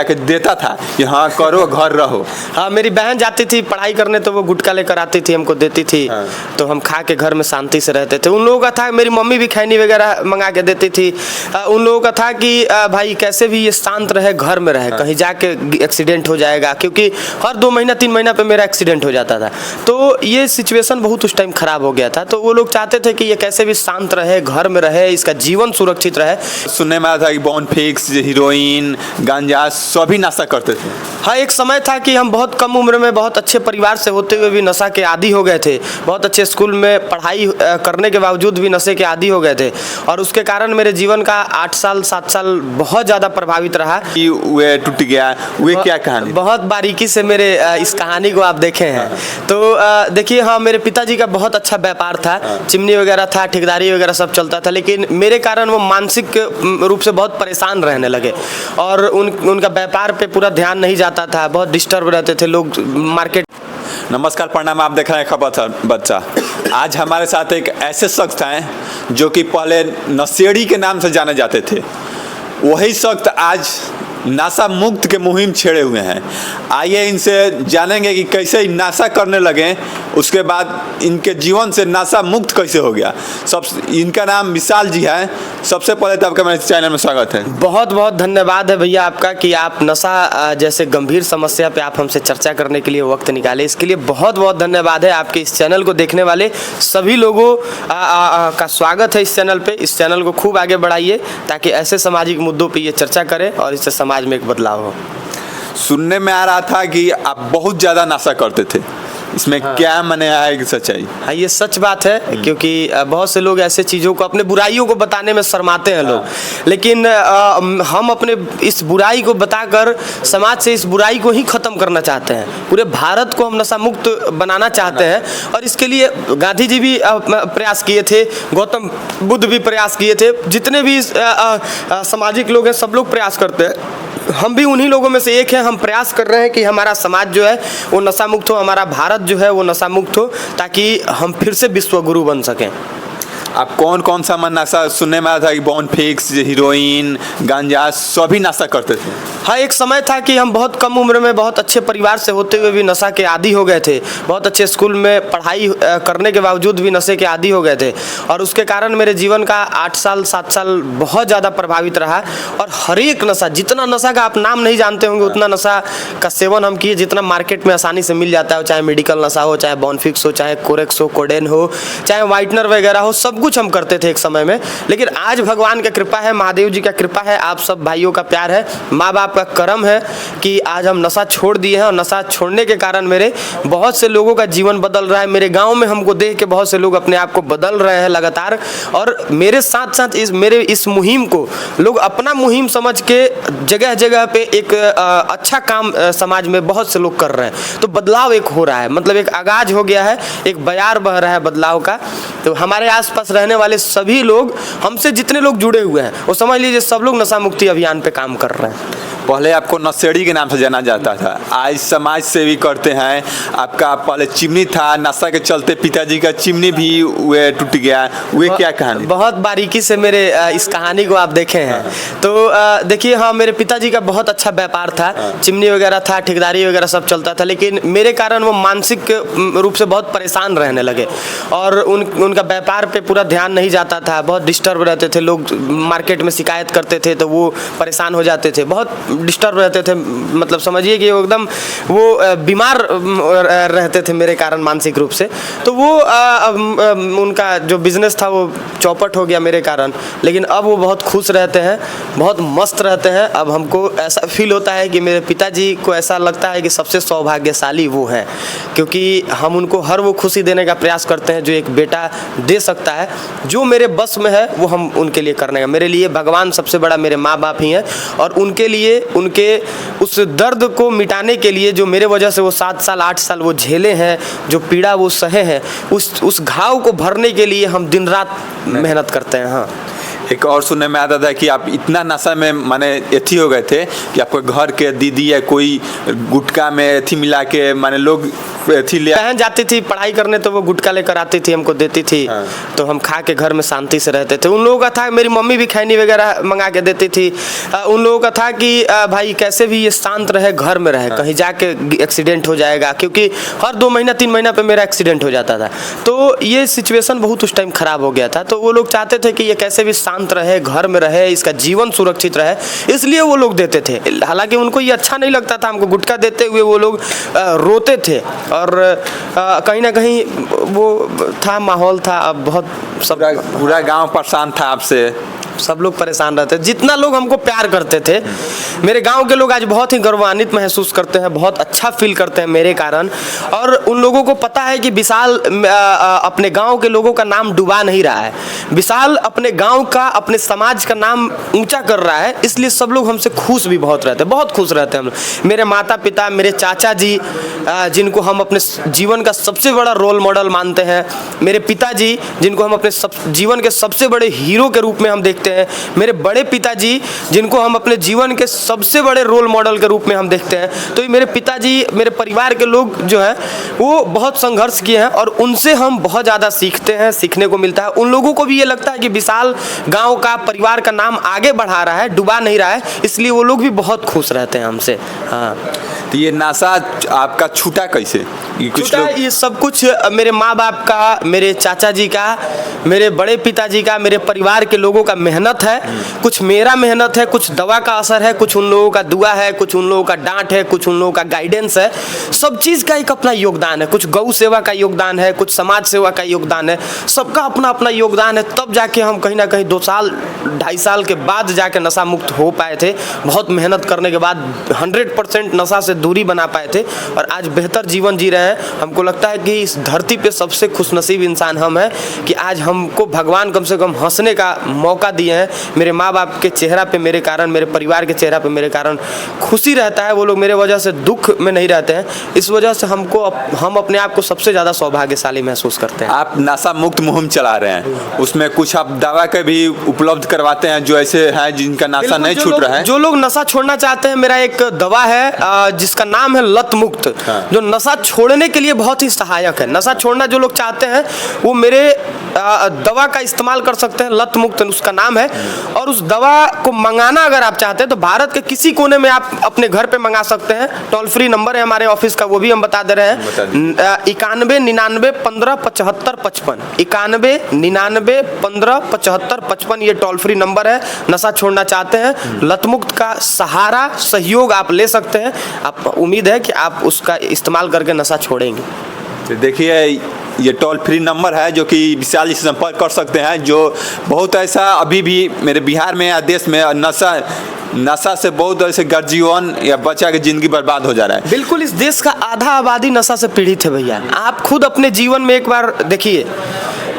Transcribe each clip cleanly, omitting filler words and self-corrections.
जाके देता था कि हाँ करो घर रहो। हाँ, मेरी बहन जाती थी पढ़ाई करने तो वो गुटखा लेकर आती थी, हमको देती थी। हाँ। तो हम खा के घर में शांति से रहते थे। उन लोगों का था, मेरी मम्मी भी खैनी वगैरह मंगा के देती थी। उन लोगों का था कि भाई कैसे भी ये शांत रहे, घर में रहे, कहीं जाके एक्सीडेंट हो जाएगा, क्योंकि हर 2 महीना 3 महीना पे मेरा एक्सीडेंट हो जाता था। तो ये सिचुएशन बहुत उस टाइम खराब हो गया था। तो वो लोग चाहते थे कि ये कैसे भी शांत रहे, घर में रहे, इसका जीवन सुरक्षित रहे। सुनने में आया था कि बॉनफिक्स, हीरोइन, गांजा सभी नशा करते थे। हाँ, एक समय था कि हम बहुत कम उम्र में बहुत अच्छे परिवार से होते हुए भी नशा के आदी हो गए थे। बहुत अच्छे स्कूल में पढ़ाई करने के बावजूद भी नशे के आदी हो गए थे, और उसके कारण मेरे जीवन का 8 साल 7 साल बहुत ज़्यादा प्रभावित रहा। वे टूट गया, वे क्या कहानी? बहुत बारीकी से मेरे इस कहानी को आप देखे हैं। तो देखिए, हाँ, मेरे पिताजी का बहुत अच्छा व्यापार था, चिमनी वगैरह था, ठेकेदारी वगैरह सब चलता था, लेकिन मेरे कारण वो मानसिक रूप से बहुत परेशान रहने लगे, और उनका व्यापार पे पूरा ध्यान नहीं जाता था, बहुत डिस्टर्ब रहते थे लोग मार्केट। नमस्कार, प्रणाम, आप देख रहे हैं खबर बच्चा। आज हमारे साथ एक ऐसे शख्स हैं जो कि पहले नशेड़ी के नाम से जाने जाते थे। वही शख्स आज नशा मुक्त के मुहिम छेड़े हुए हैं। आइए इनसे जानेंगे कि कैसे नशा करने लगे, उसके बाद इनके जीवन से नशा मुक्त कैसे हो गया। इनका नाम विशाल जी है। सबसे पहले तो आपका मेरे चैनल में स्वागत है। बहुत बहुत धन्यवाद है भैया आपका कि आप नशा जैसे गंभीर समस्या पे आप हमसे चर्चा करने के लिए वक्त निकाले। इसके लिए बहुत बहुत धन्यवाद है। आपके इस चैनल को देखने वाले सभी लोगों का स्वागत है इस चैनल पे। इस चैनल को खूब आगे बढ़ाइए ताकि ऐसे सामाजिक मुद्दों पे ये चर्चा करें और इससे समाज में एक बदलाव हो। सुनने में आ रहा था कि आप बहुत ज़्यादा नशा करते थे, इसमें क्या माने है कि सच्चाई? हाँ, ये सच बात है, क्योंकि बहुत से लोग ऐसे चीज़ों को, अपने बुराइयों को बताने में शर्माते हैं लोग, लेकिन हम अपने इस बुराई को बताकर समाज से इस बुराई को ही ख़त्म करना चाहते हैं। पूरे भारत को हम नशा मुक्त बनाना चाहते हैं, और इसके लिए गांधी जी भी प्रयास किए थे, गौतम बुद्ध भी प्रयास किए थे, जितने भी सामाजिक लोग हैं सब लोग प्रयास करते हैं। हम भी उन्हीं लोगों में से एक हैं। हम प्रयास कर रहे हैं कि हमारा समाज जो है वो नशा मुक्त हो, हमारा भारत जो है वो नशा मुक्त हो, ताकि हम फिर से विश्व गुरु बन सकें। आप कौन कौन सा नशा? सुनने में आया था कि बॉनफिक्स, हीरोइन, गांजा सभी नशा करते थे। हाँ, एक समय था कि हम बहुत कम उम्र में बहुत अच्छे परिवार से होते हुए भी नशा के आदी हो गए थे। बहुत अच्छे स्कूल में पढ़ाई करने के बावजूद भी नशे के आदी हो गए थे, और उसके कारण मेरे जीवन का 8 साल 7 साल बहुत ज़्यादा प्रभावित रहा। और हर एक नशा, जितना नशा का आप नाम नहीं जानते होंगे उतना नशा का सेवन हम किए, जितना मार्केट में आसानी से मिल जाता है, चाहे मेडिकल नशा हो, चाहे बॉनफिक्स हो, चाहे कोरेक्स हो, कोडेन हो, चाहे वाइटनर वगैरह हो, सब कुछ हम करते थे एक समय में। लेकिन आज भगवान का कृपा है, महादेव जी का कृपा है, आप सब भाइयों का प्यार है, माँ बाप का करम है कि आज हम नशा छोड़ दिए हैं। और नशा छोड़ने के कारण मेरे बहुत से लोगों का जीवन बदल रहा है। मेरे गांव में हमको देख के बहुत से लोग अपने आप को बदल रहे हैं लगातार, और मेरे साथ साथ मेरे इस मुहिम को लोग अपना मुहिम समझ के जगह जगह पे एक अच्छा काम समाज में बहुत से लोग कर रहे हैं। तो बदलाव एक हो रहा है, मतलब एक आगाज हो गया है, एक बयार बह रहा है बदलाव का। तो हमारे आसपास रहने वाले सभी लोग, हमसे जितने लोग जुड़े हुए हैं, वो समझ लीजिए सब लोग नशा मुक्ति अभियान पे काम कर रहे हैं। पहले आपको नशेड़ी के नाम से जाना जाता था, आज समाज सेवी करते हैं। आपका पहले चिमनी था, नशा के चलते पिताजी का चिमनी भी वे टूट गया, वे क्या कहानी? बहुत बारीकी से मेरे इस कहानी को आप देखे हैं। तो देखिए, हाँ, मेरे पिताजी का बहुत अच्छा व्यापार था, चिमनी वगैरह था, ठेकेदारी वगैरह सब चलता था, लेकिन मेरे कारण वो मानसिक रूप से बहुत परेशान रहने लगे, और उनका व्यापार पे पूरा ध्यान नहीं जाता था, बहुत डिस्टर्ब रहते थे लोग, मार्केट में शिकायत करते थे तो वो परेशान हो जाते थे, बहुत डिस्टर्ब रहते थे। मतलब समझिए कि एकदम वो बीमार रहते थे मेरे कारण मानसिक रूप से। तो वो उनका जो बिजनेस था वो चौपट हो गया मेरे कारण, लेकिन अब वो बहुत खुश रहते हैं, बहुत मस्त रहते हैं। अब हमको ऐसा फील होता है कि मेरे पिताजी को ऐसा लगता है कि सबसे सौभाग्यशाली वो हैं, क्योंकि हम उनको हर वो खुशी देने का प्रयास करते हैं जो एक बेटा दे सकता है। जो मेरे बस में है वो हम उनके लिए करने का, मेरे लिए भगवान सबसे बड़ा मेरे माँ बाप ही हैं, और उनके लिए, उनके उस दर्द को मिटाने के लिए जो मेरे वजह से वो 7 साल 8 साल वो झेले हैं, जो पीड़ा वो सहे हैं, उस घाव को भरने के लिए हम दिन रात मेहनत करते हैं। हाँ, एक और सुनने में आता था कि आप इतना नशा में माने एथी हो गए थे कि आपको घर के दीदी या कोई गुटखा में एथी मिला के माने लोग एथी ले बहन जाती थी पढ़ाई करने तो वो गुटखा लेकर आती थी, हमको देती थी। हाँ। तो हम खा के घर में शांति से रहते थे। उन लोगों का था, मेरी मम्मी भी खैनी वगैरह मंगा के देती थी। उन लोगों का था कि भाई कैसे भी ये शांत रहे, घर में रहे, कहीं जाके एक्सीडेंट हो जाएगा, क्योंकि हर 2 महीना 3 महीना पे मेरा एक्सीडेंट हो जाता था। तो ये सिचुएशन बहुत उस टाइम खराब हो गया था। तो वो लोग चाहते थे कि ये कैसे भी शांत रहे, घर में रहे, इसका जीवन सुरक्षित रहे, इसलिए वो लोग देते थे। हालांकि उनको ये अच्छा नहीं लगता था, हमको गुटखा देते हुए वो लोग रोते थे। और कहीं ना कहीं वो था, माहौल था। अब बहुत पूरा गांव परेशान था आपसे। सब लोग परेशान रहते, जितना लोग हमको प्यार करते थे। मेरे गांव के लोग आज बहुत ही गौरवान्वित महसूस करते हैं, बहुत अच्छा फील करते हैं मेरे कारण। और उन लोगों को पता है कि विशाल अपने गांव के लोगों का नाम डुबा नहीं रहा है, विशाल अपने गांव का, अपने समाज का नाम ऊंचा कर रहा है। इसलिए सब लोग हमसे खुश भी बहुत रहते हैं, बहुत खुश रहते हैं हम लोग। मेरे माता पिता, मेरे चाचा जी, जिनको हम अपने जीवन का सबसे बड़ा रोल मॉडल मानते हैं, मेरे पिताजी जिनको हम अपने जीवन के सबसे बड़े हीरो के रूप में हम देखते हैं, मेरे बड़े पिताजी जिनको हम अपने जीवन के सबसे बड़े रोल मॉडल के रूप में हम देखते हैं। तो ये मेरे पिताजी, मेरे परिवार के लोग जो है वो बहुत संघर्ष किए हैं और उनसे हम बहुत ज़्यादा सीखते हैं, सीखने को मिलता है। उन लोगों को भी ये लगता है कि विशाल गांव का, परिवार का नाम आगे बढ़ा रहा है, डुबा नहीं रहा है, इसलिए वो लोग भी बहुत खुश रहते हैं हमसे। हाँ, तो ये नशा आपका छूटा कैसे? कुछ लोग ये सब कुछ मेरे माँ बाप का, मेरे चाचा जी का, मेरे बड़े पिताजी का, मेरे परिवार के लोगों का मेहनत है। कुछ मेरा मेहनत है, कुछ दवा का असर है, कुछ उन लोगों का दुआ है, कुछ उन लोगों का डांट है, कुछ उन लोगों का गाइडेंस है। सब चीज़ का एक अपना योगदान है। कुछ गौ सेवा का योगदान है, कुछ समाज सेवा का योगदान है, सबका अपना अपना योगदान है। तब जाके हम कहीं ना कहीं 2 साल 2.5 साल के बाद जाके नशा मुक्त हो पाए थे। बहुत मेहनत करने के बाद 100% नशा से दूरी बना पाए थे और आज बेहतर जीवन जी रहे हैं। हमको लगता है कि इस धरती पे सबसे खुशनसीब इंसान हम हैं कि आज हमको भगवान कम से कम हंसने का मौका दिए हैं। मेरे माँ बाप के चेहरा पे मेरे कारण, मेरे परिवार के चेहरा पे मेरे कारण खुशी रहता है। वो लोग मेरे वजह से दुख में नहीं रहते हैं। इस वजह से हम अपने आप को सबसे ज़्यादा सौभाग्यशाली महसूस करते हैं। आप नशा मुक्त मुहिम चला रहे हैं, उसमें कुछ आप दवा के भी उपलब्ध करवाते हैं जो ऐसे हैं जिनका नशा नहीं छूट रहा है? जो लोग नशा छोड़ना चाहते हैं, मेरा एक दवा है जिसका नाम है लत मुक्त। हाँ। जो नशा छोड़ने के लिए बहुत ही सहायक है। नशा छोड़ना जो लोग चाहते हैं वो मेरे दवा का इस्तेमाल कर सकते हैं, लत मुक्त उसका नाम है। और उस दवा को मंगाना अगर आप चाहते हैं तो भारत के किसी कोने में आप अपने घर पे मंगा सकते हैं। टोल फ्री नंबर है हमारे ऑफिस का, वो भी हम बता दे रहे हैं। 91 99 15 75 55, 91 99 15 75 55 ये टोल फ्री नंबर है। नशा छोड़ना चाहते हैं, लत मुक्त का सहारा, सहयोग आप ले सकते हैं। आप उम्मीद है कि आप उसका इस्तेमाल करके नशा छोड़ेंगे। तो देखिए ये टोल फ्री नंबर है जो कि विशाल जी से संपर्क कर सकते हैं। जो बहुत ऐसा अभी भी मेरे बिहार में या देश में नशा से बहुत ऐसे गर्जीवन या बच्चा की जिंदगी बर्बाद हो जा रहा है। बिल्कुल, इस देश का आधा आबादी नशा से पीड़ित है भैया। आप खुद अपने जीवन में एक बार देखिए,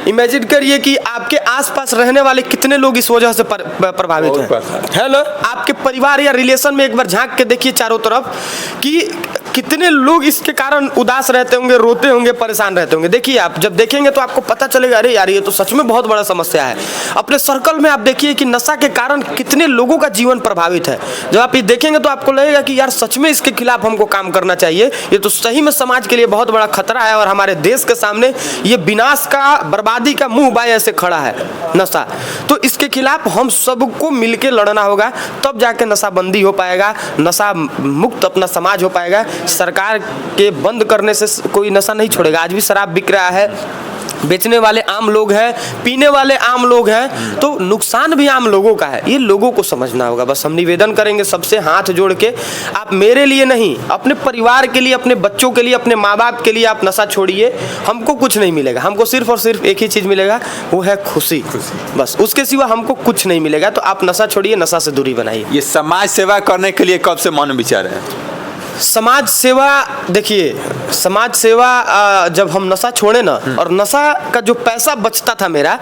इमेजिन करिए कि आपके आसपास रहने वाले कितने लोग इस वजह से प्रभावित हैं, है ना? आपके परिवार या रिलेशन में एक बार झांक के देखिए चारों तरफ कि कितने लोग इसके कारण उदास रहते होंगे, रोते होंगे, परेशान रहते होंगे। देखिए, आप जब देखेंगे तो आपको पता चलेगा, अरे यार ये तो सच में बहुत बड़ा समस्या है। अपने सर्कल में आप देखिए कि नशा के कारण कितने लोगों का जीवन प्रभावित है। जब आप ये देखेंगे तो आपको लगेगा कि यार सच में इसके खिलाफ हमको काम करना चाहिए। ये तो सही में समाज के लिए बहुत बड़ा खतरा है और हमारे देश के सामने ये विनाश का, बर्बादी का मुंह बाय ऐसे खड़ा है नशा। तो इसके खिलाफ हम सबको मिलकर लड़ना होगा, तब जाके नशाबंदी हो पाएगा, नशा मुक्त अपना समाज हो पाएगा। सरकार के बंद करने से कोई नशा नहीं छोड़ेगा। आज भी शराब बिक रहा है, बेचने वाले आम लोग हैं, पीने वाले आम लोग हैं, तो नुकसान भी आम लोगों का है। ये लोगों को समझना होगा। बस हम निवेदन करेंगे सबसे हाथ जोड़ के, आप मेरे लिए नहीं, अपने परिवार के लिए, अपने बच्चों के लिए, अपने माँ बाप के लिए आप नशा छोड़िए। हमको कुछ नहीं मिलेगा, हमको सिर्फ और सिर्फ एक ही चीज़ मिलेगा, वो है खुशी। बस उसके सिवा हमको कुछ नहीं मिलेगा। तो आप नशा छोड़िए, नशा से दूरी बनाइए। ये समाज सेवा करने के लिए कब से मन विचार है? समाज सेवा, देखिए समाज सेवा जब हम नशा छोड़े ना, और नशा का जो पैसा बचता था मेरा,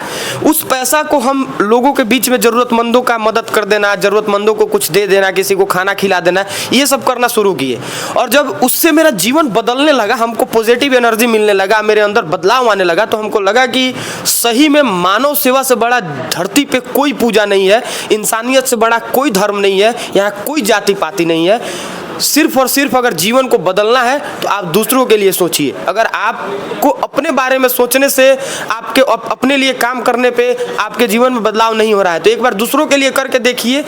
उस पैसा को हम लोगों के बीच में ज़रूरतमंदों का मदद कर देना, ज़रूरतमंदों को कुछ दे देना, किसी को खाना खिला देना, ये सब करना शुरू किए। और जब उससे मेरा जीवन बदलने लगा, हमको पॉजिटिव एनर्जी मिलने लगा, मेरे अंदर बदलाव आने लगा, तो हमको लगा कि सही में मानव सेवा से बड़ा धरती पे कोई पूजा नहीं है, इंसानियत से बड़ा कोई धर्म नहीं है, यहाँ कोई जाति पाति नहीं है। सिर्फ और सिर्फ अगर जीवन को बदलना है तो आप दूसरों के लिए सोचिए। अगर आपको अपने बारे में सोचने से, आपके अपने लिए काम करने पे आपके जीवन में बदलाव नहीं हो रहा है, तो एक बार दूसरों के लिए करके देखिए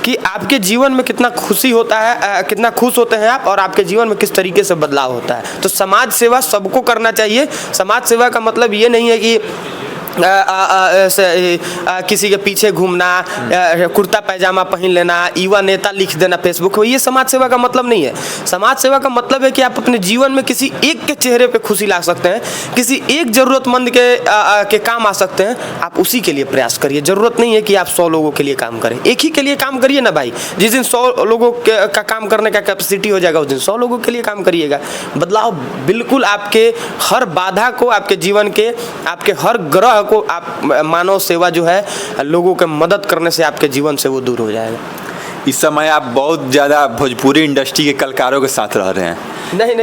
कि आपके जीवन में कितना खुशी होता है, कितना खुश होते हैं आप, और आपके जीवन में किस तरीके से बदलाव होता है। तो समाज सेवा सबको करना चाहिए। समाज सेवा का मतलब ये नहीं है कि किसी के पीछे घूमना, कुर्ता पैजामा पहन लेना, युवा नेता लिख देना फेसबुक पे, ये समाज सेवा का मतलब नहीं है। समाज सेवा का मतलब है कि आप अपने जीवन में किसी एक के चेहरे पे खुशी ला सकते हैं, किसी एक जरूरतमंद के काम आ सकते हैं, आप उसी के लिए प्रयास करिए। जरूरत नहीं है कि आप 100 लोगों के लिए काम करें, एक ही के लिए काम करिए ना भाई। जिस दिन 100 लोगों का काम करने का कैपेसिटी हो जाएगा, उस दिन 100 लोगों के लिए काम करिएगा। बदलाव बिल्कुल आपके हर बाधा को, आपके जीवन के, आपके हर ग्रह को, आप मानव सेवा जो है, लोगों के मदद करने से आपके जीवन से वो दूर हो जाएगा। इस समय आप बहुत ज़्यादा भोजपुरी इंडस्ट्री के कलाकारों के साथ रह रहे हैं। नहीं।